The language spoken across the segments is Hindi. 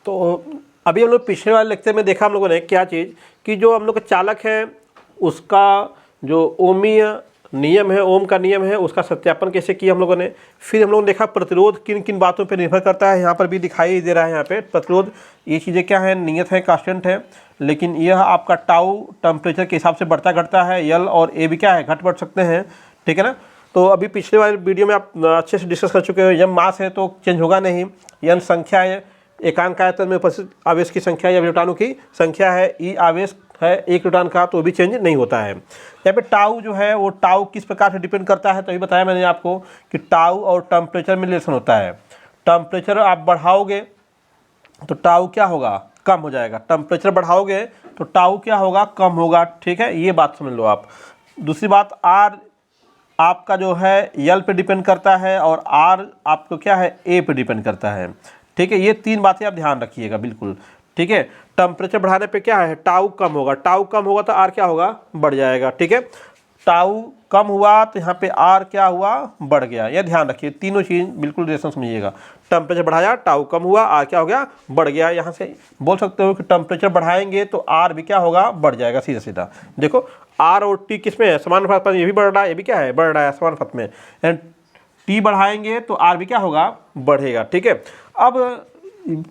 तो अभी हम लोग पिछले वाले लेक्चर में देखा हम लोगों ने क्या चीज़ कि जो हम लोग का चालक है उसका जो ओमीय नियम है, ओम का नियम है, उसका सत्यापन कैसे किया हम लोगों ने। फिर हम लोगों ने देखा प्रतिरोध किन किन बातों पर निर्भर करता है, यहाँ पर भी दिखाई दे रहा है। यहाँ पे प्रतिरोध ये चीज़ें क्या है, नियत है, कांस्टेंट है, लेकिन यह आपका टाउ टेम्परेचर के हिसाब से बढ़ता घटता है। यल और ए भी क्या है, घट बढ़ सकते हैं, ठीक है ना। तो अभी पिछले वाले वीडियो में आप अच्छे से डिस्कस कर चुके हो। यम मास है तो चेंज होगा नहीं, यन संख्या है, एकांक आयतन में उपस्थित आवेश की संख्या या विटाणु की संख्या है, ई आवेश है एक न्यूटन का, तो भी चेंज नहीं होता है। यहाँ पे टाउ जो है वो टाउ किस प्रकार से डिपेंड करता है, तो अभी बताया मैंने आपको कि टाउ और टेम्परेचर में रिलेशन होता है। टेम्परेचर आप बढ़ाओगे तो टाउ क्या होगा, कम हो जाएगा। टेम्परेचर बढ़ाओगे तो टाउ क्या होगा, कम होगा, ठीक है, ये बात समझ लो आप। दूसरी बात, आर आपका जो है यल पे डिपेंड करता है और आर आपको क्या है, ए पे डिपेंड करता है, ठीक है। ये तीन बातें आप ध्यान रखिएगा बिल्कुल, ठीक है। टेम्परेचर बढ़ाने पे क्या है, टाउ कम होगा, टाउ कम होगा तो आर क्या होगा, बढ़ जाएगा, ठीक है। टाउ कम हुआ तो यहाँ पे आर क्या हुआ, बढ़ गया। यह ध्यान रखिए, तीनों चीज़ बिल्कुल रिलेशन समझिएगा। टेम्परेचर बढ़ाया, टाउ कम हुआ, आर क्या हो गया, बढ़ गया। यहाँ से बोल सकते हो कि टेम्परेचर बढ़ाएंगे तो आर भी क्या होगा, बढ़ जाएगा, सीधा सीधा। देखो आर और टी किस में है, समान अनुपात में, ये भी बढ़ रहा है, ये भी क्या है, बढ़ रहा है समान अनुपात में। एंड टी बढ़ाएंगे तो आर भी क्या होगा, बढ़ेगा, ठीक है। अब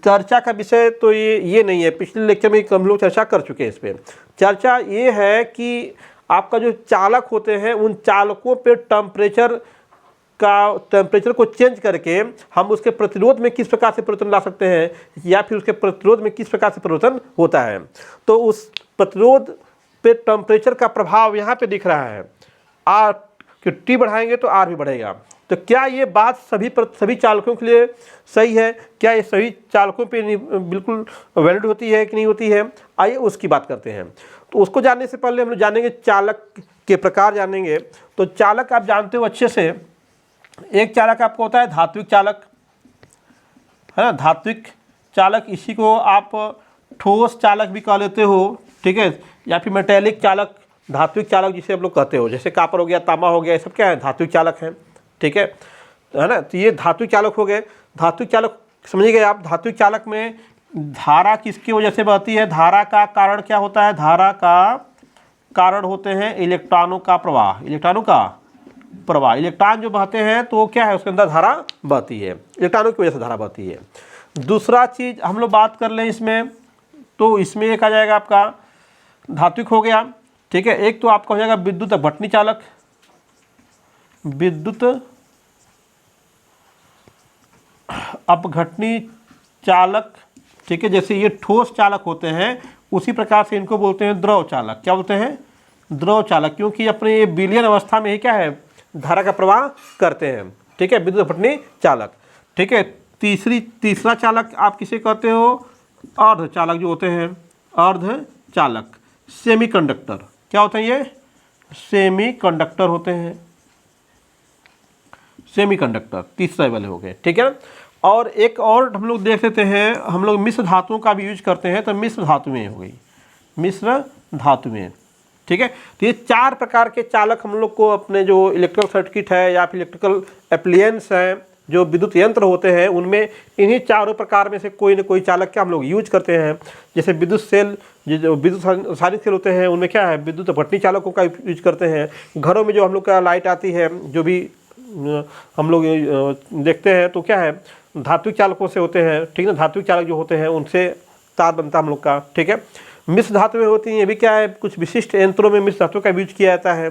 चर्चा का विषय तो ये नहीं है, पिछले लेक्चर में हम लोग चर्चा कर चुके हैं इस पर। चर्चा ये है कि आपका जो चालक होते हैं उन चालकों पे टेम्परेचर को चेंज करके हम उसके प्रतिरोध में किस प्रकार से परिवर्तन ला सकते हैं, या फिर उसके प्रतिरोध में किस प्रकार से परिवर्तन होता है। तो उस प्रतिरोध पे टेम्परेचर का प्रभाव यहाँ पे दिख रहा है। आर कि टी बढ़ाएंगे तो आर भी बढ़ेगा। तो क्या ये बात सभी चालकों के लिए सही है, क्या ये सभी चालकों पे बिल्कुल वैलिड होती है कि नहीं होती है, आइए उसकी बात करते हैं। तो उसको जानने से पहले हम लोग जानेंगे चालक के प्रकार जानेंगे। तो चालक आप जानते हो अच्छे से, एक चालक आपको होता है धात्विक चालक, है ना, धात्विक चालक, इसी को आप ठोस चालक भी कह लेते हो, ठीक है, या फिर मेटेलिक चालक, धात्विक चालक जिसे आप लोग कहते हो, जैसे कापर हो गया, तांबा हो गया, ये सब क्या है, धात्विक चालक हैं, ठीक है ना। तो ये धात्विक चालक हो गए। धात्विक चालक समझिए गए आप। धात्विक चालक में धारा किसकी वजह से बहती है, धारा का कारण क्या होता है, धारा का कारण होते हैं इलेक्ट्रॉनों का प्रवाह, इलेक्ट्रॉनों का प्रवाह। इलेक्ट्रॉन जो बहते हैं तो क्या है, उसके अंदर धारा बहती है, इलेक्ट्रॉनों की वजह से धारा बहती है। दूसरा चीज़ हम लोग बात कर लें इसमें, तो इसमें एक आ जाएगा आपका धात्विक हो गया, ठीक है। एक तो आपका हो जाएगा विद्युत अपघटनी चालक, विद्युत अपघटनी चालक, ठीक है। जैसे ये ठोस चालक होते हैं उसी प्रकार से इनको बोलते हैं द्रव चालक। क्या बोलते हैं, द्रव चालक, क्योंकि अपने ये विलयन अवस्था में ही क्या है, धारा का प्रवाह करते हैं, ठीक है, विद्युत अपघटनी चालक, ठीक है। तीसरा चालक आप किसे कहते हो, अर्ध चालक जो होते हैं, अर्ध चालक, सेमीकंडक्टर। क्या होते हैं ये, सेमीकंडक्टर होते हैं, सेमीकंडक्टर तीसरे वाले हो गए, ठीक है ना। और एक और हम लोग देख लेते हैं, हम लोग मिश्र धातुओं का भी यूज करते हैं, तो मिश्र धातुएं हो गई, मिश्र धातुएं, ठीक है। तो ये चार प्रकार के चालक हम लोग को अपने जो इलेक्ट्रिकल सर्किट है या फिर इलेक्ट्रिकल एप्लियंस हैं, जो विद्युत यंत्र होते हैं, उनमें इन्हीं चारों प्रकार में से कोई न कोई चालक क्या हम लोग यूज करते हैं। जैसे विद्युत सेल, जो विद्युत संचालित सेल होते हैं, उनमें क्या है, विद्युत अपघटनी चालकों का यूज करते हैं। घरों में जो हम लोग का लाइट आती है, जो भी हम लोग देखते हैं, तो क्या है, धात्विक चालकों से होते हैं, ठीक है। धात्विक चालक जो होते हैं उनसे तार बनता है हम लोग का, ठीक है। मिश्र धातुएं होती हैं, ये भी क्या है, कुछ विशिष्ट यंत्रों में मिश्र धातु का यूज किया जाता है।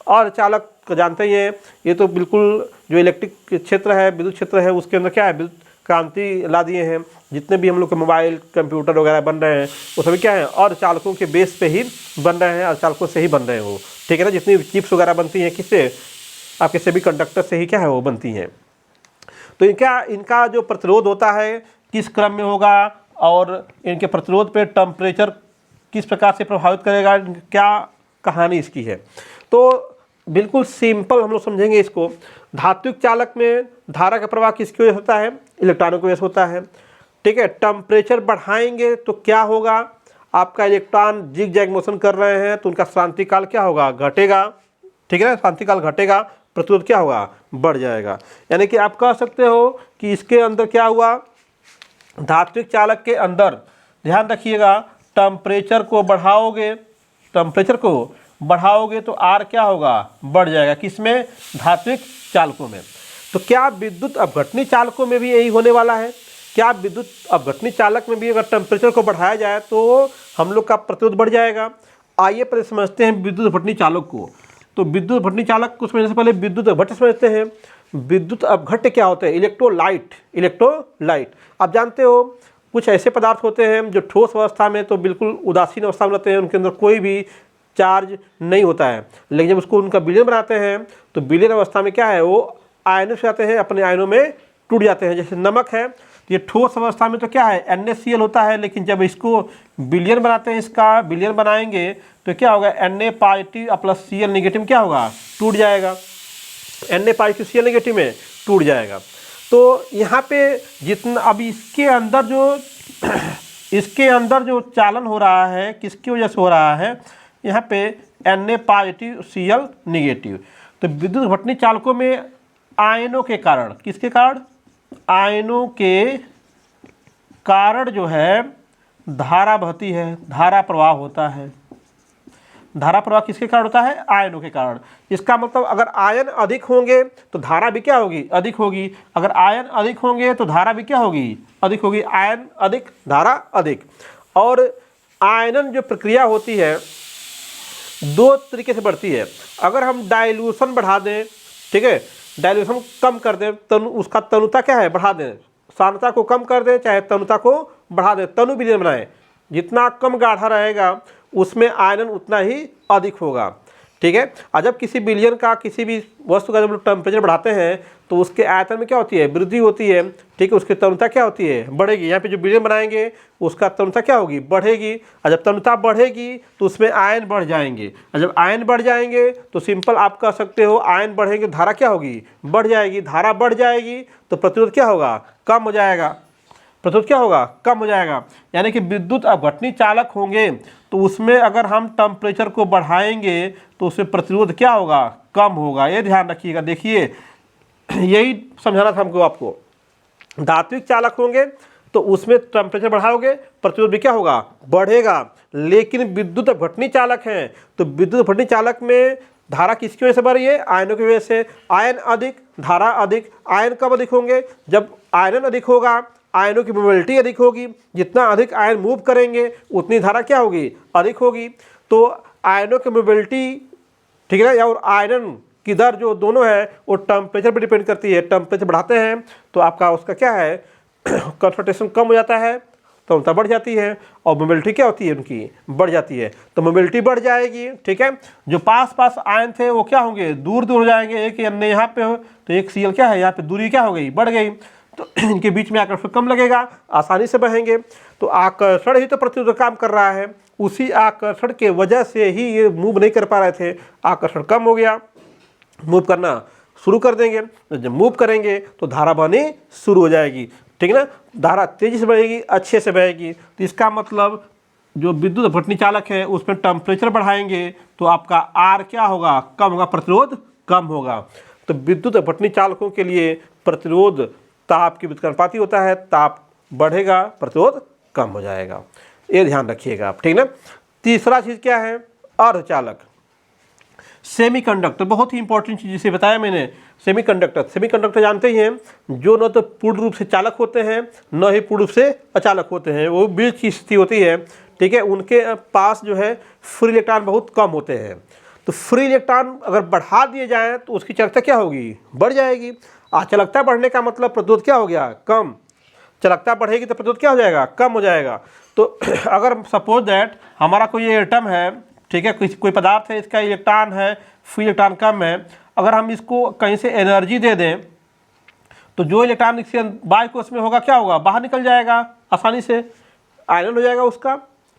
और चालक जानते ही हैं, ये तो बिल्कुल जो इलेक्ट्रिक क्षेत्र है, विद्युत क्षेत्र है, उसके अंदर क्या है, विद्युत क्रांति ला दिए हैं। जितने भी हम लोग के मोबाइल कंप्यूटर वगैरह बन रहे हैं वो सभी क्या है, और चालकों के बेस पे ही बन रहे हैं, और चालकों से ही बन रहे हैं वो, ठीक है ना। जितनी चिप्स वगैरह बनती हैं किससे, आपके सभी कंडक्टर से ही क्या है वो बनती हैं। तो इनका जो प्रतिरोध होता है किस क्रम में होगा, और इनके प्रतिरोध पे टेम्परेचर किस प्रकार से प्रभावित करेगा, क्या कहानी इसकी है। तो बिल्कुल सिंपल हम लोग समझेंगे इसको। धात्विक चालक में धारा का प्रवाह किसकी वजह से होता है, इलेक्ट्रॉनों की वजह से होता है, ठीक है। टेम्परेचर बढ़ाएंगे तो क्या होगा, आपका इलेक्ट्रॉन जिग जैग मोशन कर रहे हैं तो उनका शांतिकाल क्या होगा, घटेगा, ठीक है ना। शांतिकाल घटेगा, प्रतिरोध क्या होगा, बढ़ जाएगा। यानी कि आप कह सकते हो कि इसके अंदर क्या हुआ, धात्विक चालक के अंदर ध्यान रखिएगा, टेम्परेचर को बढ़ाओगे तो आर क्या होगा, बढ़ जाएगा। किसमें, धात्विक चालकों में। तो क्या विद्युत अपघटनी चालकों में भी यही होने वाला है? क्या विद्युत अपघटनी चालक में भी अगर टेम्परेचर को बढ़ाया जाए तो हम लोग का प्रतिरोध बढ़ जाएगा? आइए पहले समझते हैं विद्युत अपघटनी चालक को। तो विद्युत अपघटनी चालक को समझने से पहले विद्युत अपघट्य समझते हैं। विद्युत अपघट्य क्या होता है? इलेक्ट्रोलाइट। आप जानते हो कुछ ऐसे पदार्थ होते हैं जो ठोस अवस्था में तो बिल्कुल उदासीन अवस्था में रहते हैं, उनके अंदर कोई भी चार्ज नहीं होता है, लेकिन जब उसको उनका विलयन बनाते हैं तो विलयन अवस्था में क्या है, वो आयनों से आते हैं, अपने आयनों में टूट जाते हैं। जैसे नमक है, ये ठोस अवस्था में तो क्या है, NaCl होता है, लेकिन जब इसको विलयन बनाते हैं, इसका विलयन बनाएंगे तो क्या होगा, Na positive plus Cl negative क्या होगा, टूट जाएगा। Na पॉजिटिव Cl नेगेटिव में टूट जाएगा। तो यहाँ पे जितना अब इसके अंदर जो चालन हो रहा है, किसकी वजह से हो रहा है, यहाँ पे Na पॉजिटिव Cl नेगेटिव। तो विद्युत अपघटनी चालकों में आयनों के कारण, किसके कारण, आयनों के कारण जो है धारा बहती है, धारा प्रवाह होता है। धारा प्रवाह किसके कारण होता है, आयनों के कारण। इसका मतलब अगर आयन अधिक होंगे तो धारा भी क्या होगी, अधिक होगी। अगर आयन अधिक होंगे तो धारा भी क्या होगी, अधिक होगी। आयन अधिक, धारा अधिक। और आयनन जो प्रक्रिया होती है दो तरीके से बढ़ती है। अगर हम डाइल्यूशन बढ़ा दें, ठीक है, डाइल्यूशन कम कर दें, तनु उसका तनुता क्या है, बढ़ा दें, सांद्रता को कम कर दें चाहे तनुता को बढ़ा दें, तनु विलयन बनाएं, जितना कम गाढ़ा रहेगा उसमें आयनन उतना ही अधिक होगा, ठीक है। और जब किसी विलयन का, किसी भी वस्तु का जब लोग टेम्परेचर बढ़ाते हैं तो उसके आयतन में क्या होती है, वृद्धि होती है, ठीक है, उसकी तनुता क्या होती है, बढ़ेगी। यहाँ पे जो विलयन बनाएंगे उसका तनुता क्या होगी, बढ़ेगी। और जब तनुता बढ़ेगी तो उसमें आयन बढ़ जाएंगे, और जब आयन बढ़ जाएंगे तो सिंपल आप कह सकते हो आयन बढ़ेंगे, धारा क्या होगी, बढ़ जाएगी। धारा बढ़ जाएगी तो प्रतिरोध क्या होगा, कम हो जाएगा। प्रतिरोध क्या होगा, कम हो जाएगा। यानी कि विद्युत अपघटनी चालक होंगे तो उसमें अगर हम टेम्परेचर को बढ़ाएंगे तो उसमें प्रतिरोध क्या होगा, कम होगा। ये ध्यान रखिएगा। देखिए यही समझाना था हमको आपको। धात्विक चालक होंगे तो उसमें टेम्परेचर बढ़ाओगे, प्रतिरोध भी क्या होगा, बढ़ेगा। लेकिन विद्युत अपघटनी चालक हैं तो विद्युत अपघटनी चालक में धारा किसकी वजह से बढ़ रही है, आयनों की वजह से। आयन अधिक, धारा अधिक। आयन कब अधिक होंगे, जब आयनन अधिक होगा, आयनों की मोबिलिटी अधिक होगी। जितना अधिक आयन मूव करेंगे उतनी धारा क्या होगी, अधिक होगी। तो आयनों की मोबिलिटी, ठीक है ना, और आयरन की दर जो दोनों है वो टेम्परेचर पर डिपेंड करती है। टेम्परेचर बढ़ाते हैं तो आपका उसका क्या है, कंसंट्रेशन कम हो जाता है, तनुता बढ़ जाती है, और मोबिलिटी क्या होती है उनकी, बढ़ जाती है। तो मोबिलिटी बढ़ जाएगी, ठीक है। जो पास पास आयन थे वो क्या होंगे, दूर दूर हो जाएंगे। एक अन्य यहाँ पे हो तो एक Cl क्या है, यहाँ पे दूरी क्या हो गई, बढ़ गई। तो इनके बीच में आकर्षण कम लगेगा, आसानी से बहेंगे। तो आकर्षण ही तो प्रतिरोध काम कर रहा है। उसी आकर्षण के वजह से ही ये मूव नहीं कर पा रहे थे। आकर्षण कम हो गया, मूव करना शुरू कर देंगे। जब मूव करेंगे तो धारा बहनी शुरू हो जाएगी, ठीक है ना। धारा तेजी से बहेगी, अच्छे से बहेगी। तो इसका मतलब जो विद्युत अपघटनी चालक है उसमें टेम्परेचर बढ़ाएंगे तो आपका आर क्या होगा, कम होगा, प्रतिरोध कम होगा। तो विद्युत अपघटनी चालकों के लिए प्रतिरोध ताप के व्युत्क्रमानुपाती होता है। ताप बढ़ेगा, प्रतिरोध कम हो जाएगा। ये ध्यान रखिएगा आप, ठीक ना। तीसरा चीज़ क्या है, अर्धचालक, सेमीकंडक्टर। बहुत ही इंपॉर्टेंट चीज़ जिसे बताया मैंने, सेमीकंडक्टर जानते ही हैं, जो न तो पूर्ण रूप से चालक होते हैं न ही पूर्ण रूप से अचालक होते हैं, वो बीच की स्थिति होती है, ठीक है। उनके पास जो है फ्री इलेक्ट्रॉन बहुत कम होते हैं। तो फ्री इलेक्ट्रॉन अगर बढ़ा दिए जाएँ तो उसकी चालकता क्या होगी, बढ़ जाएगी। चालकता बढ़ने का मतलब प्रतिरोध क्या हो गया, कम। चालकता बढ़ेगी तो प्रतिरोध क्या हो जाएगा, कम हो जाएगा। तो अगर सपोज दैट हमारा कोई एटम है, ठीक है, कोई पदार्थ है, इसका इलेक्ट्रॉन है, फ्री इलेक्ट्रॉन कम है, अगर हम इसको कहीं से एनर्जी दे दें तो जो इलेक्ट्रॉन इसके बाहर कोश में होगा क्या होगा, बाहर निकल जाएगा, आसानी से आयरन हो जाएगा उसका,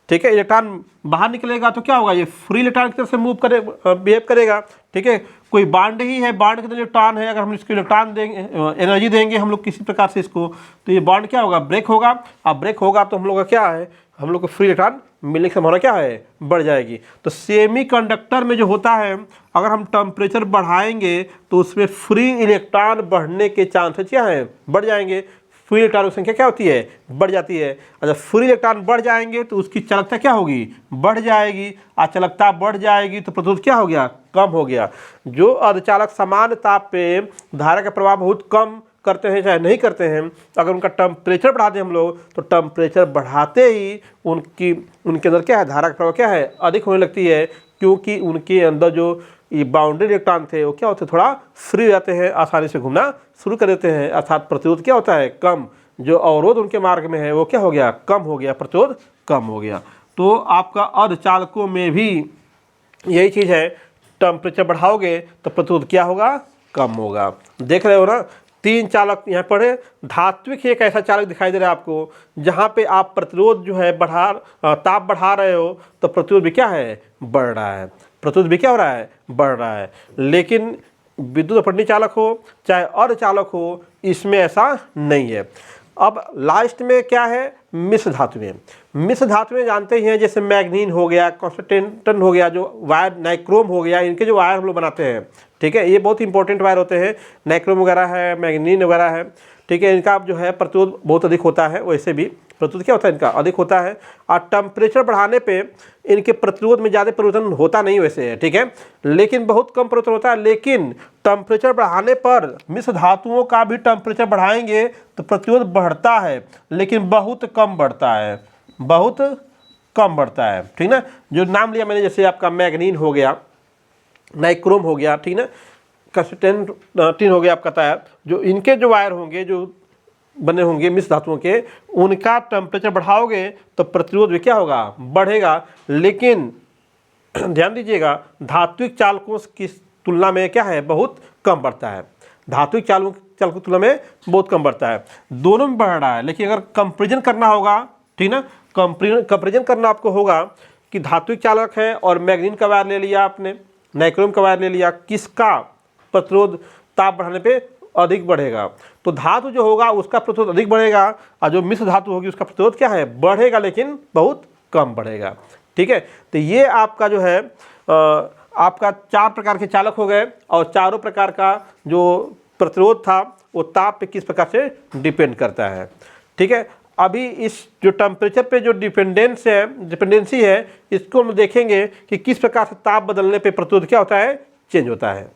ठीक है। इलेक्ट्रॉन बाहर निकलेगा तो क्या होगा, ये फ्री इलेक्ट्रॉन की तरफ से मूव करे, बिहेव करेगा, ठीक है। कोई बांड ही है, बांड के अंदर इलेक्ट्रॉन है, अगर हम इसको इलेक्ट्रॉन देंगे, एनर्जी देंगे हम लोग किसी प्रकार से इसको, तो ये बॉन्ड क्या होगा, ब्रेक होगा। अब ब्रेक होगा तो हम लोग का क्या है, हम लोग को फ्री इलेक्ट्रॉन मिलने की संभावना क्या है, बढ़ जाएगी। तो सेमीकंडक्टर में जो होता है, अगर हम टेम्परेचर बढ़ाएंगे तो उसमें फ्री इलेक्ट्रॉन बढ़ने के चांसेस क्या हैं, बढ़ जाएंगे। फ्री इलेक्ट्रॉनों की संख्या क्या होती है, बढ़ जाती है। और जब फ्री इलेक्ट्रॉन बढ़ जाएंगे तो उसकी चालकता क्या होगी, बढ़ जाएगी। और चालकता बढ़ जाएगी तो प्रतिरोध क्या हो गया, कम हो गया। जो अर्धचालक समान ताप पे धारा का प्रवाह बहुत कम करते हैं चाहे नहीं करते हैं, अगर उनका टेम्परेचर बढ़ाते हैं हम लोग तो टेम्परेचर बढ़ाते ही उनके अंदर क्या है, धारा का प्रवाह क्या है, अधिक होने लगती है, क्योंकि उनके अंदर जो ये बाउंड्री इलेक्ट्रॉन थे वो क्या होते हैं, थोड़ा फ्री हो जाते हैं, आसानी से घूमना शुरू कर देते हैं, अर्थात प्रतिरोध क्या होता है, कम। जो अवरोध उनके मार्ग में है वो क्या हो गया, कम हो गया, प्रतिरोध कम हो गया। तो आपका अर्धचालकों में भी यही चीज़ है, टेम्परेचर बढ़ाओगे तो प्रतिरोध क्या होगा, कम होगा। देख रहे हो ना, 3 चालक यहाँ पर है। धात्विक एक ऐसा चालक दिखाई दे रहा है आपको जहाँ पे आप प्रतिरोध जो है ताप बढ़ा रहे हो तो प्रतिरोध भी क्या है, बढ़ रहा है, प्रतिरोध भी क्या हो रहा है, बढ़ रहा है। लेकिन विद्युत अपवर्तनीय चालक हो चाहे अर्धचालक हो, इसमें ऐसा नहीं है। अब लास्ट में क्या है, मिश्र धातुएं। मिश्र धातुएं जानते ही हैं, जैसे मैग्नीन हो गया, कॉन्स्टेंटन हो गया, जो वायर नाइक्रोम हो गया, इनके जो वायर हम लोग बनाते हैं, ठीक है, ये बहुत इंपॉर्टेंट वायर होते हैं, नाइक्रोम वगैरह है, मैग्नीन वगैरह है, ठीक है, इनका जो है प्रतिरोध बहुत अधिक होता है, वैसे भी प्रतिरोध क्या होता है इनका, अधिक होता है। और टेम्परेचर बढ़ाने पे इनके प्रतिरोध में ज़्यादा परिवर्तन होता नहीं वैसे है, ठीक है, लेकिन बहुत कम परिवर्तन होता है। लेकिन टेम्परेचर बढ़ाने पर मिश्र धातुओं का भी टेम्परेचर बढ़ाएंगे तो प्रतिरोध बढ़ता है, लेकिन बहुत कम बढ़ता है, बहुत कम बढ़ता है, ठीक ना। जो नाम लिया मैंने, जैसे आपका मैग्नीन हो गया, नाइक्रोम हो गया, ठीक ना, कॉन्स्टेंटिन हो गया आपका तार, जो इनके जो वायर होंगे, जो बने होंगे मिश्र धातुओं के, उनका टेम्परेचर बढ़ाओगे तो प्रतिरोध भी क्या होगा, बढ़ेगा। लेकिन ध्यान दीजिएगा, धात्विक चालकों की तुलना में क्या है, बहुत कम बढ़ता है, धात्विक चालकों की तुलना में बहुत कम बढ़ता है। दोनों में बढ़ रहा है, लेकिन अगर कंपेरिजन करना होगा, ठीक ना, कंपेरिजन करना आपको होगा कि धात्विक चालक है और मैग्नीन का वायर ले लिया आपने, नाइक्रोम का वायर ले लिया, किसका प्रतिरोध ताप बढ़ाने पे अधिक बढ़ेगा, तो धातु जो होगा उसका प्रतिरोध अधिक बढ़ेगा, और जो मिश्र धातु होगी उसका प्रतिरोध क्या है, बढ़ेगा, लेकिन बहुत कम बढ़ेगा, ठीक है। तो ये आपका जो है आपका 4 प्रकार के चालक हो गए, और चारों प्रकार का जो प्रतिरोध था वो ताप पे किस प्रकार से डिपेंड करता है, ठीक है। अभी इस जो टेम्परेचर पे जो डिपेंडेंसी है, इसको हम देखेंगे कि किस प्रकार से ताप बदलने पे प्रतिरोध क्या होता है, चेंज होता है।